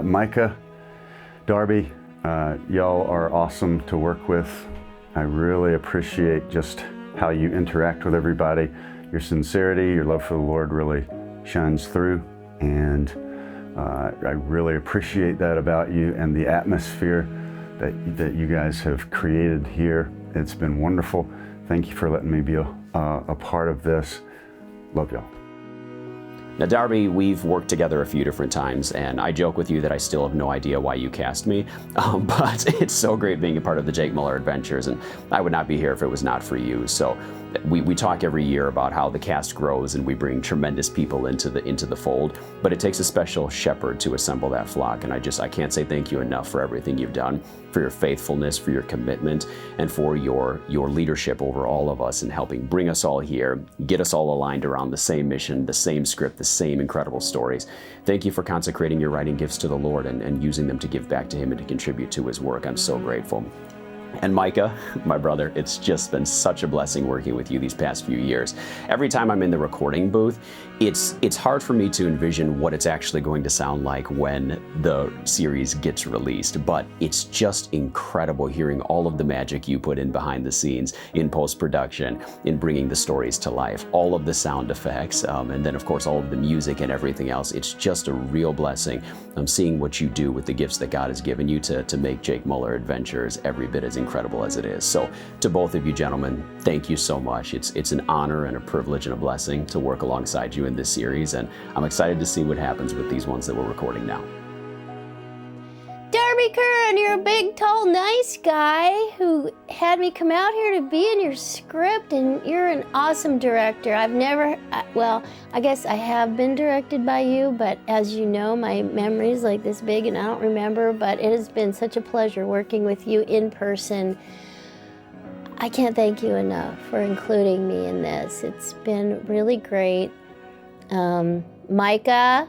Micah, Darby, y'all are awesome to work with. I really appreciate just how you interact with everybody. Your sincerity, your love for the Lord really shines through, and I really appreciate that about you and the atmosphere that you guys have created here. It's been wonderful. Thank you for letting me be a part of this. Love y'all. Now, Darby, we've worked together a few different times, and I joke with you that I still have no idea why you cast me, but it's so great being a part of the Jake Muller Adventures, and I would not be here if it was not for you. So we talk every year about how the cast grows and we bring tremendous people into the fold, but it takes a special shepherd to assemble that flock, and I can't say thank you enough for everything you've done, for your faithfulness, for your commitment, and for your leadership over all of us in helping bring us all here, get us all aligned around the same mission, the same script, the same incredible stories. Thank you for consecrating your writing gifts to the Lord and using them to give back to Him and to contribute to His work. I'm so grateful. And Micah, my brother, it's just been such a blessing working with you these past few years. Every time I'm in the recording booth, it's hard for me to envision what it's actually going to sound like when the series gets released, but it's just incredible hearing all of the magic you put in behind the scenes, in post-production, in bringing the stories to life, all of the sound effects, and then of course all of the music and everything else. It's just a real blessing. I'm seeing what you do with the gifts that God has given you to make Jake Muller Adventures every bit as incredible as it is. So to both of you gentlemen, thank you so much. It's an honor and a privilege and a blessing to work alongside you in this series, and I'm excited to see what happens with these ones that we're recording now. Darby Curran, you're a big, tall, nice guy who had me come out here to be in your script, and you're an awesome director. I guess I have been directed by you, but as you know, my memory's like this big and I don't remember, but it has been such a pleasure working with you in person. I can't thank you enough for including me in this. It's been really great. Micah,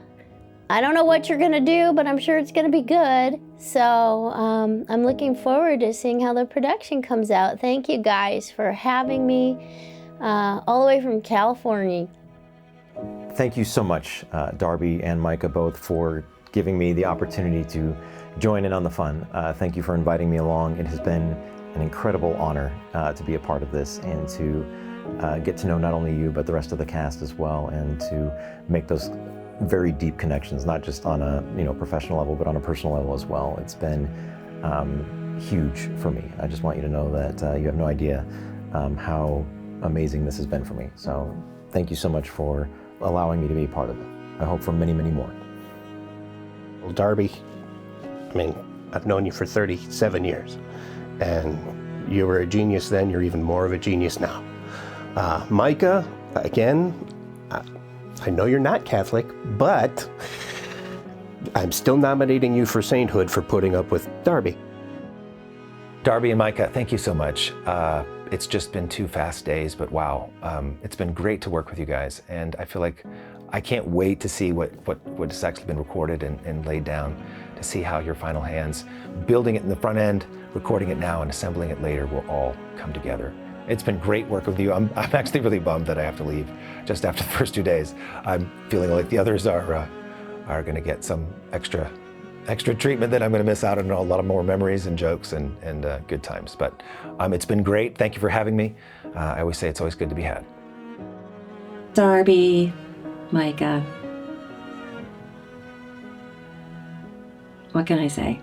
I don't know what you're gonna do, but I'm sure it's gonna be good. So I'm looking forward to seeing how the production comes out. Thank you guys for having me all the way from California. Thank you so much, Darby and Micah, both, for giving me the opportunity to join in on the fun. Thank you for inviting me along. It has been an incredible honor to be a part of this and to get to know not only you, but the rest of the cast as well, and to make those very deep connections, not just on a professional level, but on a personal level as well. It's been huge for me. I just want you to know that you have no idea how amazing this has been for me. So thank you so much for allowing me to be a part of it. I hope for many, many more. Well, Darby, I mean, I've known you for 37 years, and you were a genius then, you're even more of a genius now. Micah, again, I know you're not Catholic, but I'm still nominating you for sainthood for putting up with Darby. Darby and Micah, thank you so much. It's just been 2 fast days, but wow, it's been great to work with you guys, and I feel like I can't wait to see what has actually been recorded and laid down, to see how your final hands, building it in the front end, recording it now, and assembling it later will all come together. It's been great work with you. I'm actually really bummed that I have to leave just after the first 2 days. I'm feeling like the others are going to get some extra treatment that I'm going to miss out on a lot of more memories and jokes and good times. But it's been great. Thank you for having me. I always say it's always good to be had. Darby, Micah, what can I say?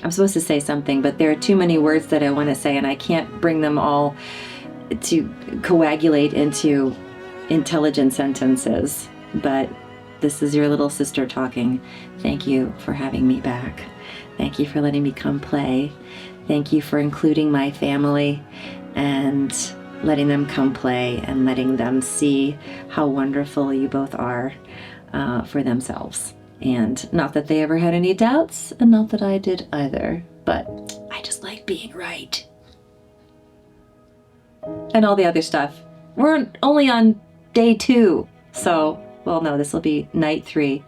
I'm supposed to say something, but there are too many words that I want to say, and I can't bring them all to coagulate into intelligent sentences. But this is your little sister talking. Thank you for having me back. Thank you for letting me come play. Thank you for including my family and letting them come play and letting them see how wonderful you both are for themselves. And not that they ever had any doubts, and not that I did either, but I just like being right. And all the other stuff. We're only on day 2, so, well, no, this will be night 3.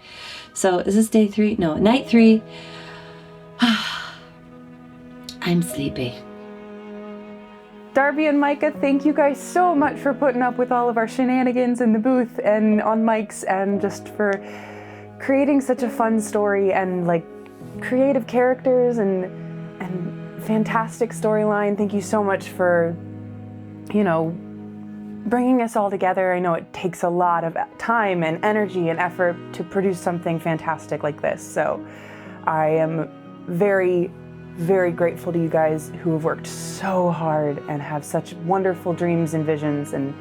So is this day 3? No, night 3. I'm sleepy. Darby and Micah, thank you guys so much for putting up with all of our shenanigans in the booth and on mics, and just for creating such a fun story and like creative characters and fantastic storyline. Thank you so much for, bringing us all together. I know it takes a lot of time and energy and effort to produce something fantastic like this. So I am very, very grateful to you guys who have worked so hard and have such wonderful dreams and visions and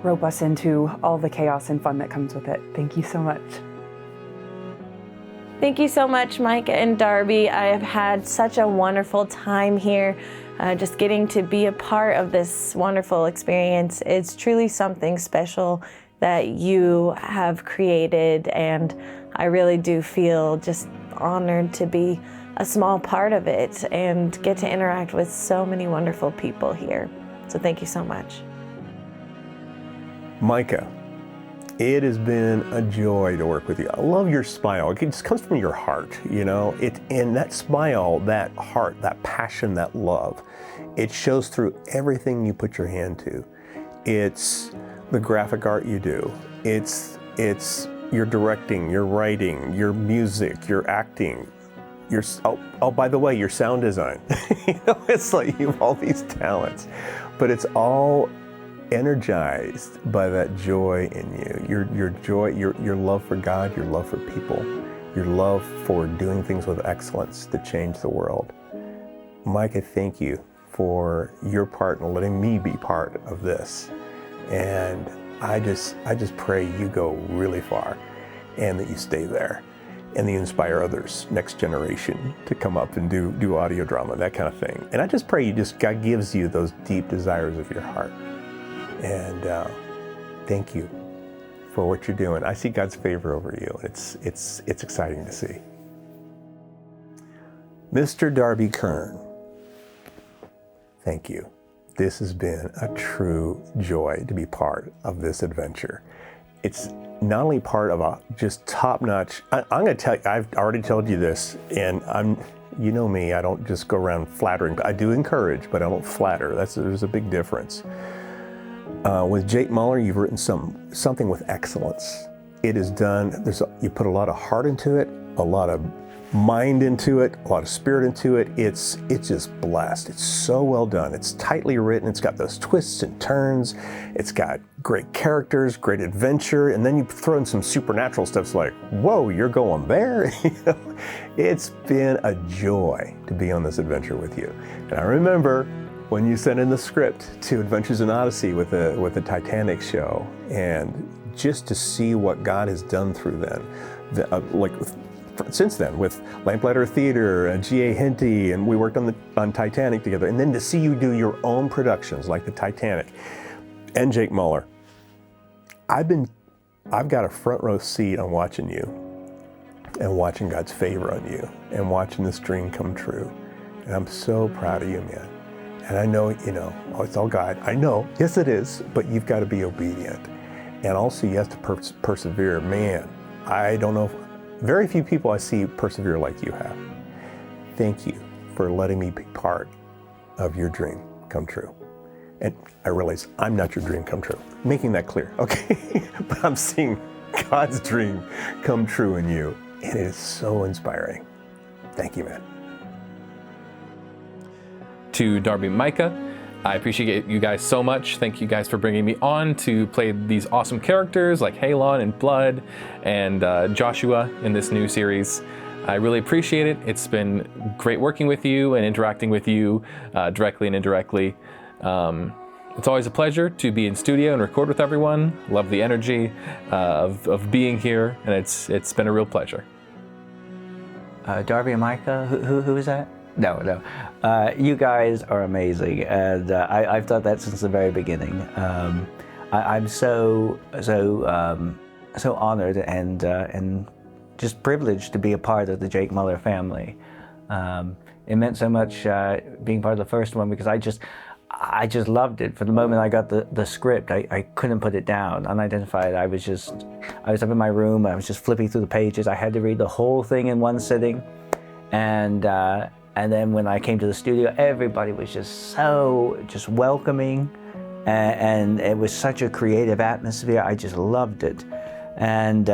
rope us into all the chaos and fun that comes with it. Thank you so much. Thank you so much, Micah and Darby. I have had such a wonderful time here. Just getting to be a part of this wonderful experience. It's truly something special that you have created, and I really do feel just honored to be a small part of it and get to interact with so many wonderful people here. So thank you so much. Micah, it has been a joy to work with you. I love your smile. It just comes from your heart, and that smile, that heart, that passion, that love, it shows through everything you put your hand to. It's the graphic art you do. It's your directing, your writing, your music, your acting, by the way, your sound design. It's like you have all these talents, but it's all energized by that joy in you. Your joy, your love for God, your love for people, your love for doing things with excellence to change the world. Micah, thank you for your part in letting me be part of this. And I just pray you go really far and that you stay there and that you inspire others, next generation, to come up and do audio drama, that kind of thing. And I just pray God gives you those deep desires of your heart. And thank you for what you're doing. I see God's favor over you. It's exciting to see. Mr. Darby Kern, thank you. This has been a true joy to be part of this adventure. It's not only part of a just top-notch, I'm going to tell you, I've already told you this, and you know me, I don't just go around flattering. I do encourage, but I don't flatter. There's a big difference. With Jake Muller, you've written something with excellence. It is done, you put a lot of heart into it, a lot of mind into it, a lot of spirit into it. It's just blessed. It's so well done. It's tightly written. It's got those twists and turns. It's got great characters, great adventure, and then you throw in some supernatural stuff. It's like, whoa, you're going there? It's been a joy to be on this adventure with you. And I remember when you sent in the script to Adventures in Odyssey with the Titanic show, and just to see what God has done through then, since then, with Lamplighter Theater, G.A. Henty, and we worked on Titanic together, and then to see you do your own productions like the Titanic and Jake Muller, I've got a front row seat on watching you and watching God's favor on you and watching this dream come true. And I'm so proud of you, man. And I know, it's all God. I know, yes it is, but you've got to be obedient. And also you have to persevere. Man, I don't know, very few people I see persevere like you have. Thank you for letting me be part of your dream come true. And I realize I'm not your dream come true. Making that clear, okay? But I'm seeing God's dream come true in you. And it is so inspiring. Thank you, man. To Darby and Micah, I appreciate you guys so much. Thank you guys for bringing me on to play these awesome characters like Halon and Blood and Joshua in this new series. I really appreciate it. It's been great working with you and interacting with you directly and indirectly. It's always a pleasure to be in studio and record with everyone. Love the energy of being here, and it's been a real pleasure. Darby and Micah, who is that? No. You guys are amazing, and I've thought that since the very beginning. I'm so honored and just privileged to be a part of the Jake Muller family. It meant so much being part of the first one because I just loved it. From the moment I got the script, I couldn't put it down. Unidentified, I was up in my room, I was just flipping through the pages. I had to read the whole thing in one sitting, and then when I came to the studio, everybody was just welcoming, and it was such a creative atmosphere. I just loved it. And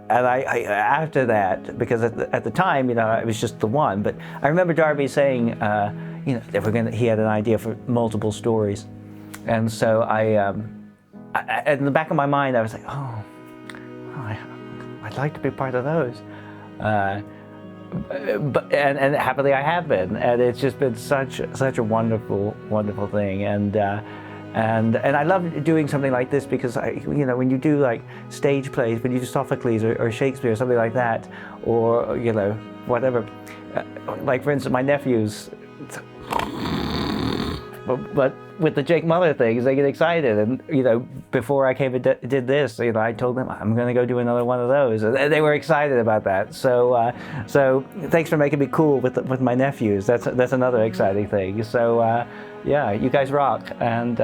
I after that, because at the time, it was just the one, but I remember Darby saying, that he had an idea for multiple stories. And so I in the back of my mind, I was like, I'd like to be part of those. But happily I have been, and it's just been such a wonderful thing, and I love doing something like this because when you do like stage plays, when you do Sophocles or Shakespeare or something like that, or whatever, like for instance my nephews, but with the Jake Muller things, they get excited, and before I came and did this, I told them I'm going to go do another one of those, and they were excited about that. So thanks for making me cool with my nephews. That's another exciting thing. So yeah, you guys rock, and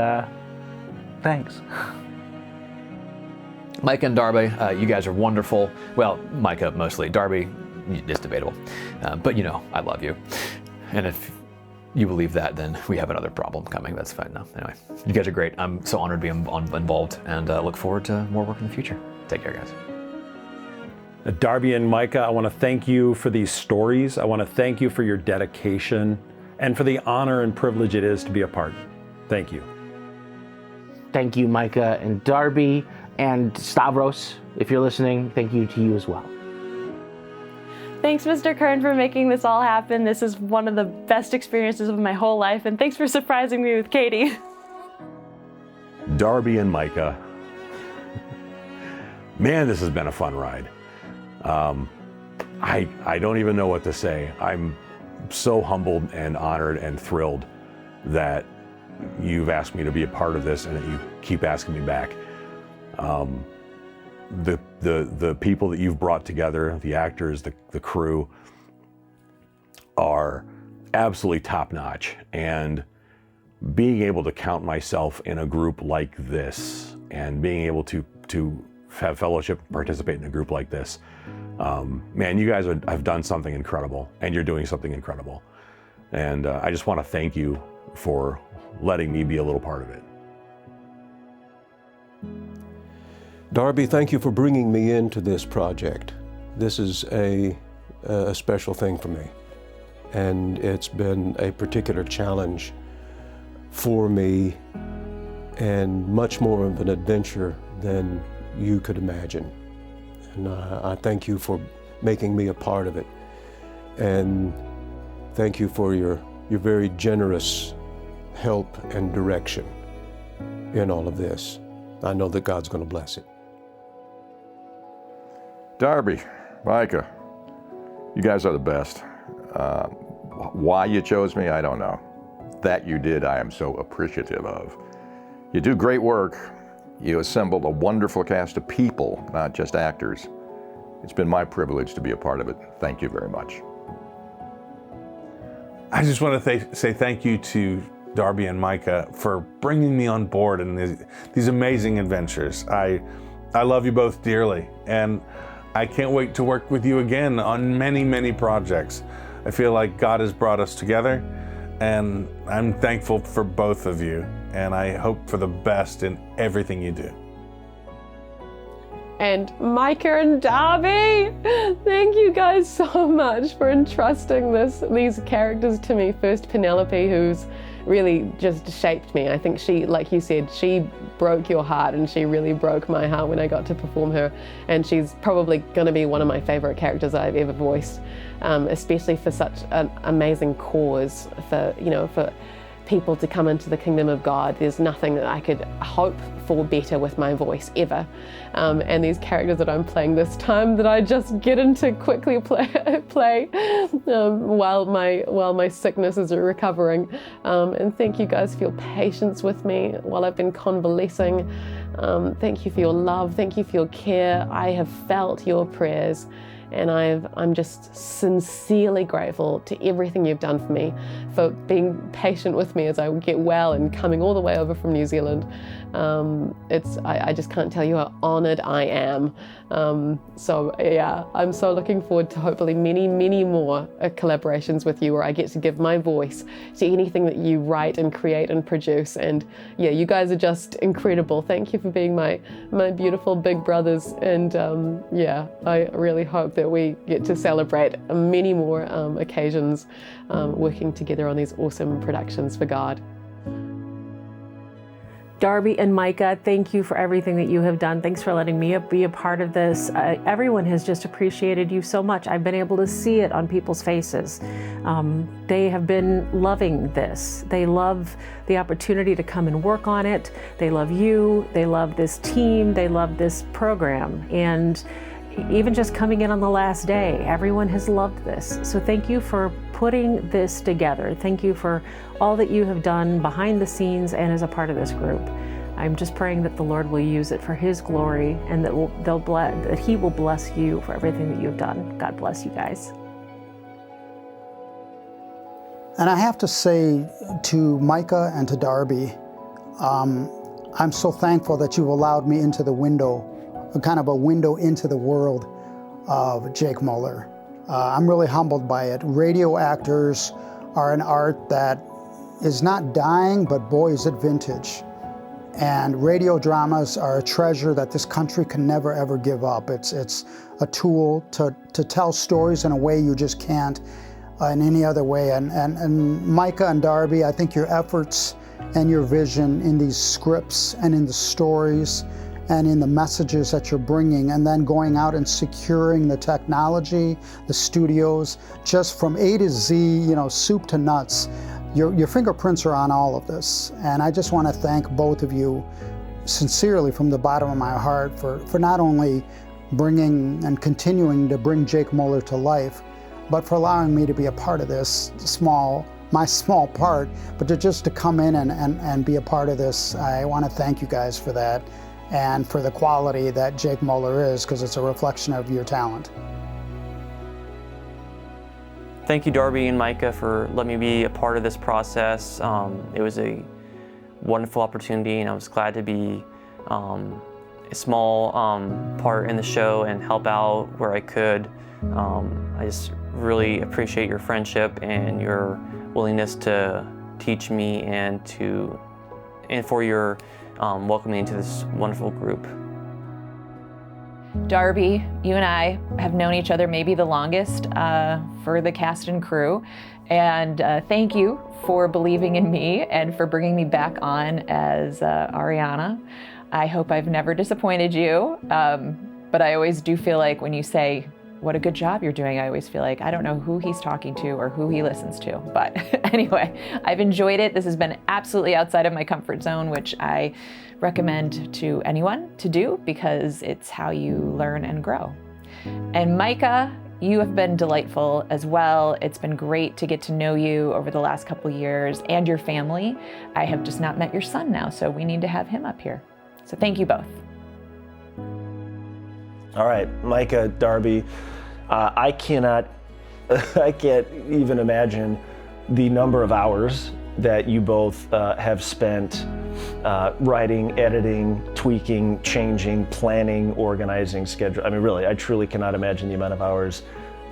thanks. Micah and Darby, you guys are wonderful. Well, Micah mostly. Darby, it's debatable, but I love you, and if you believe that, then we have another problem coming. That's fine. No, anyway, you guys are great. I'm so honored to be involved, and look forward to more work in the future. Take care, guys. Darby and Micah, I want to thank you for these stories. I want to thank you for your dedication and for the honor and privilege it is to be a part. Thank you. Thank you, Micah and Darby, and Stavros, if you're listening, thank you to you as well. Thanks, Mr. Kern, for making this all happen. This is one of the best experiences of my whole life, and thanks for surprising me with Katie. Darby and Micah. Man, this has been a fun ride. I don't even know what to say. I'm so humbled and honored and thrilled that you've asked me to be a part of this and that you keep asking me back. The people that you've brought together, the actors, the crew, are absolutely top-notch. And being able to count myself in a group like this and being able to have fellowship, participate in a group like this, man, you guys have done something incredible, and you're doing something incredible. And I just want to thank you for letting me be a little part of it. Darby, thank you for bringing me into this project. This is a special thing for me, and it's been a particular challenge for me and much more of an adventure than you could imagine. And I thank you for making me a part of it, and thank you for your very generous help and direction in all of this. I know that God's going to bless it. Darby, Micah, you guys are the best. Why you chose me, I don't know. That you did, I am so appreciative of. You do great work. You assembled a wonderful cast of people, not just actors. It's been my privilege to be a part of it. Thank you very much. I just want to say thank you to Darby and Micah for bringing me on board in these amazing adventures. I love you both dearly, and I can't wait to work with you again on many, many projects. I feel like God has brought us together, and I'm thankful for both of you, and I hope for the best in everything you do. And Micah and Darby, thank you guys so much for entrusting these characters to me. First Penelope, who's really just shaped me. I think she, like you said, she broke your heart, and she really broke my heart when I got to perform her. And she's probably going to be one of my favorite characters I've ever voiced, especially for such an amazing cause, for people to come into the kingdom of God. There's nothing that I could hope for better with my voice ever. And these characters that I'm playing this time, that I just get into quickly play while my sickness is recovering. And thank you guys for your patience with me while I've been convalescing. Thank you for your love. Thank you for your care. I have felt your prayers, And I'm just sincerely grateful to everything you've done for me, for being patient with me as I get well and coming all the way over from New Zealand. I just can't tell you how honored I am. So yeah, I'm so looking forward to hopefully many, many more collaborations with you where I get to give my voice to anything that you write and create and produce. And yeah, you guys are just incredible. Thank you for being my beautiful big brothers. And yeah, I really hope that we get to celebrate many more occasions working together on these awesome productions for God. Darby and Micah, thank you for everything that you have done. Thanks for letting me be a part of this. Everyone has just appreciated you so much. I've been able to see it on people's faces. They have been loving this. They love the opportunity to come and work on it. They love you. They love this team. They love this program. And even just coming in on the last day, everyone has loved this. So thank you for putting this together. Thank you for all that you have done behind the scenes and as a part of this group. I'm just praying that the Lord will use it for His glory and that He will bless you for everything that you've done. God bless you guys. And I have to say to Micah and to Darby, I'm so thankful that you've allowed me into the window, kind of a window into the world of Jake Muller. I'm really humbled by it. Radio actors are an art that is not dying, but boy, is it vintage. And radio dramas are a treasure that this country can never, ever give up. It's a tool to tell stories in a way you just can't in any other way. And Micah and Darby, I think your efforts and your vision in these scripts and in the stories and in the messages that you're bringing, and then going out and securing the technology, the studios, just from A to Z, you know, soup to nuts. Your fingerprints are on all of this. And I just want to thank both of you sincerely from the bottom of my heart for not only bringing and continuing to bring Jake Muller to life, but for allowing me to be a part of this my small part, but to come in and be a part of this. I want to thank you guys for that and for the quality that Jake Muller is, because it's a reflection of your talent. Thank you, Darby and Micah, for letting me be a part of this process. It was a wonderful opportunity, and I was glad to be a small part in the show and help out where I could. I just really appreciate your friendship and your willingness to teach me and for your welcoming into this wonderful group. Darby, you and I have known each other maybe the longest for the cast and crew, and thank you for believing in me and for bringing me back on as Ariana. I hope I've never disappointed you, but I always do feel like when you say, "What a good job you're doing," I always feel like I don't know who he's talking to or who he listens to. But anyway, I've enjoyed it. This has been absolutely outside of my comfort zone, which I recommend to anyone to do because it's how you learn and grow. And Micah, you have been delightful as well. It's been great to get to know you over the last couple of years and your family. I have just not met your son now, so we need to have him up here. So thank you both. All right, Micah, Darby, I can't even imagine the number of hours that you both have spent writing, editing, tweaking, changing, planning, organizing, schedule. I mean, really, I truly cannot imagine the amount of hours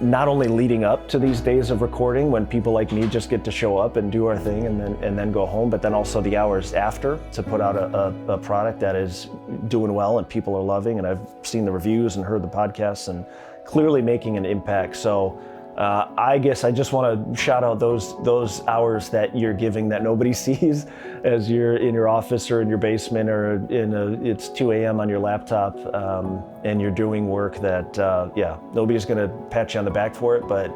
not only leading up to these days of recording when people like me just get to show up and do our thing and then go home, but then also the hours after to put out a product that is doing well and people are loving, and I've seen the reviews and heard the podcasts and clearly making an impact. So I guess I just want to shout out those hours that you're giving that nobody sees as you're in your office or in your basement or it's 2 a.m. on your laptop and you're doing work that, nobody's going to pat you on the back for it, but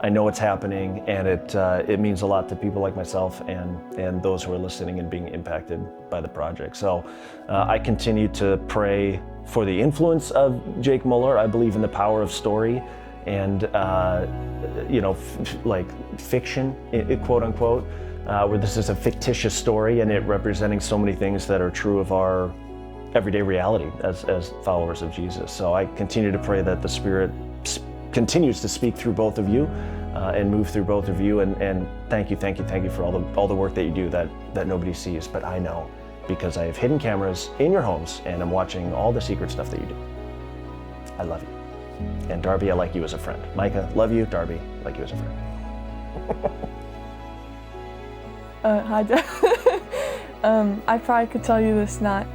I know it's happening, and it means a lot to people like myself and those who are listening and being impacted by the project. So I continue to pray for the influence of Jake Muller. I believe in the power of story and like fiction, quote unquote, where this is a fictitious story and it representing so many things that are true of our everyday reality as followers of Jesus. So I continue to pray that the Spirit continues to speak through both of you and move through both of you. And thank you for all the work that you do that nobody sees, but I know, because I have hidden cameras in your homes and I'm watching all the secret stuff that you do. I love you. And Darby, I like you as a friend. Micah, love you. Darby, like you as a friend. Hi, Dad. I probably could tell you this not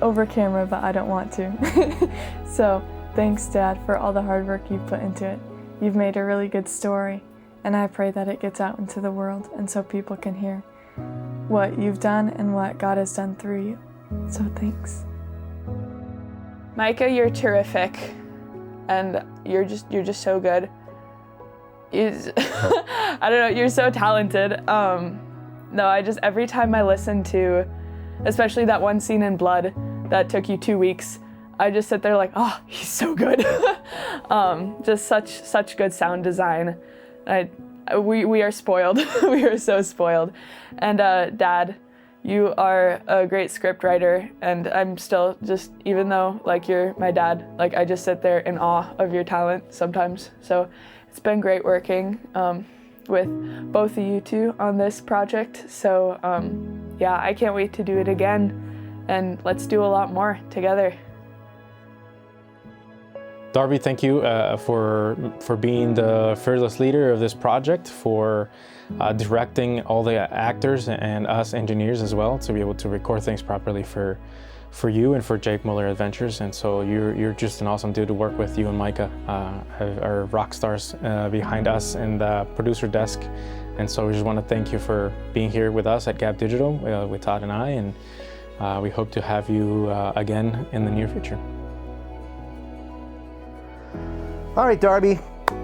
over camera, but I don't want to. So thanks, Dad, for all the hard work you've put into it. You've made a really good story, and I pray that it gets out into the world and so people can hear what you've done and what God has done through you. So thanks. Micah, you're terrific, and you're just so good. I don't know, you're so talented. No, every time I listen to, especially that one scene in Blood that took you 2 weeks, I just sit there like, oh, he's so good. Just such good sound design. We are spoiled. We are so spoiled. And Dad, you are a great script writer, and I'm still just, even though like you're my dad, like I just sit there in awe of your talent sometimes. So it's been great working with both of you two on this project. So yeah, I can't wait to do it again, and let's do a lot more together. Darby, thank you for being the fearless leader of this project, for directing all the actors and us engineers as well to be able to record things properly for you and for Jake Muller Adventures. And so you're just an awesome dude to work with. You and Micah are rock stars behind us in the producer desk. And so we just want to thank you for being here with us at Gap Digital with Todd and I, and we hope to have you again in the near future. All right, Darby,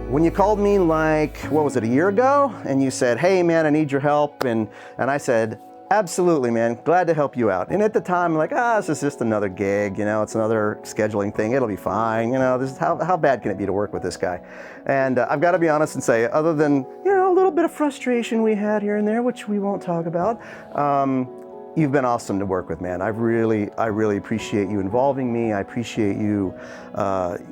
when you called me like, what was it, a year ago? And you said, hey man, I need your help. And I said, absolutely, man, glad to help you out. And at the time, I'm like, this is just another gig, it's another scheduling thing, it'll be fine. This is how bad can it be to work with this guy? And I've got to be honest and say, other than, a little bit of frustration we had here and there, which we won't talk about, you've been awesome to work with, man. I really appreciate you involving me. I appreciate you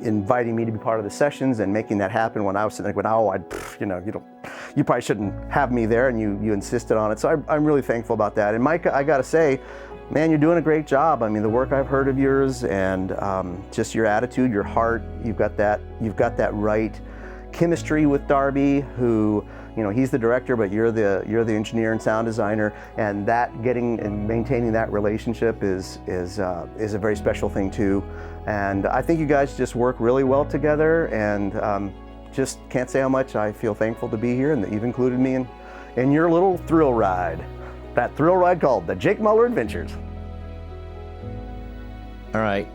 inviting me to be part of the sessions and making that happen when I was sitting there going, you probably shouldn't have me there, and you insisted on it. So I'm really thankful about that. And Micah, I gotta say, man, you're doing a great job. I mean, the work I've heard of yours and just your attitude, your heart, you've got that right chemistry with Darby, who, he's the director, but you're the engineer and sound designer, and that getting and maintaining that relationship is a very special thing too. And I think you guys just work really well together, and just can't say how much I feel thankful to be here and that you've included me in your little thrill ride. That thrill ride called the Jake Muller Adventures. All right,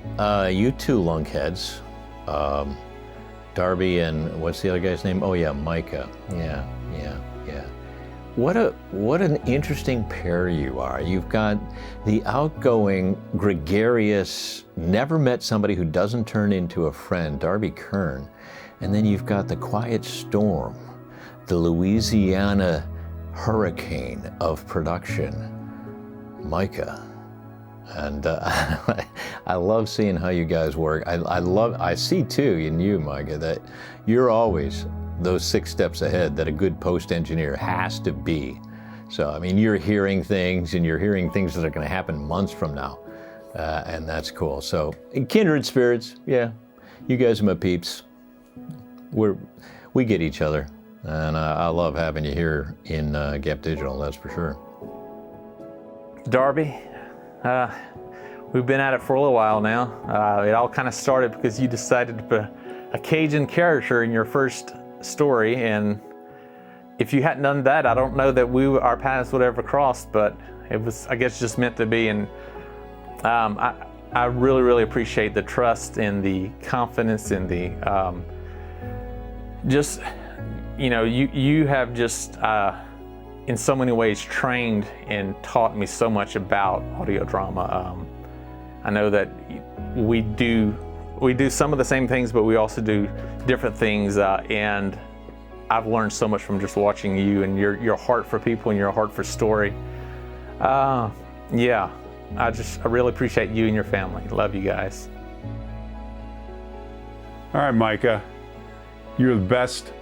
you two lunkheads, Darby and what's the other guy's name? Oh yeah, Micah. Yeah. What an interesting pair you are. You've got the outgoing, gregarious, never met somebody who doesn't turn into a friend, Darby Kern. And then you've got the quiet storm, the Louisiana hurricane of production, Micah. And I love seeing how you guys work. I see too in you, Micah, that you're always those 6 steps ahead that a good post engineer has to be. So, I mean, you're hearing things, and you're hearing things that are going to happen months from now. And that's cool. So, kindred spirits, yeah, you guys are my peeps. We get each other. And I love having you here in Gap Digital, that's for sure. Darby, we've been at it for a little while now. It all kind of started because you decided to put a Cajun character in your first story, and if you hadn't done that, I don't know that our paths would ever cross, but it was, I guess, just meant to be. And I really appreciate the trust and the confidence and the you have just in so many ways trained and taught me so much about audio drama. I know that we do some of the same things, but we also do different things, and I've learned so much from just watching you and your heart for people and your heart for story. Yeah, I really appreciate you and your family. Love you guys. All right, Micah. You're the best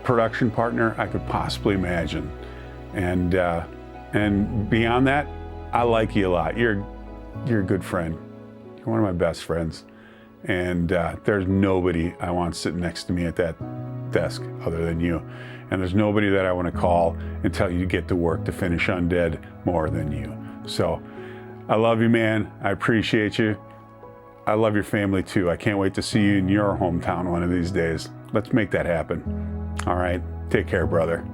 production partner I could possibly imagine. And beyond that, I like you a lot. You're a good friend. You're one of my best friends. And there's nobody I want sitting next to me at that desk other than you. And there's nobody that I want to call and tell you to get to work to finish Undead more than you. So I love you, man. I appreciate you. I love your family too. I can't wait to see you in your hometown one of these days. Let's make that happen. All right, take care, brother.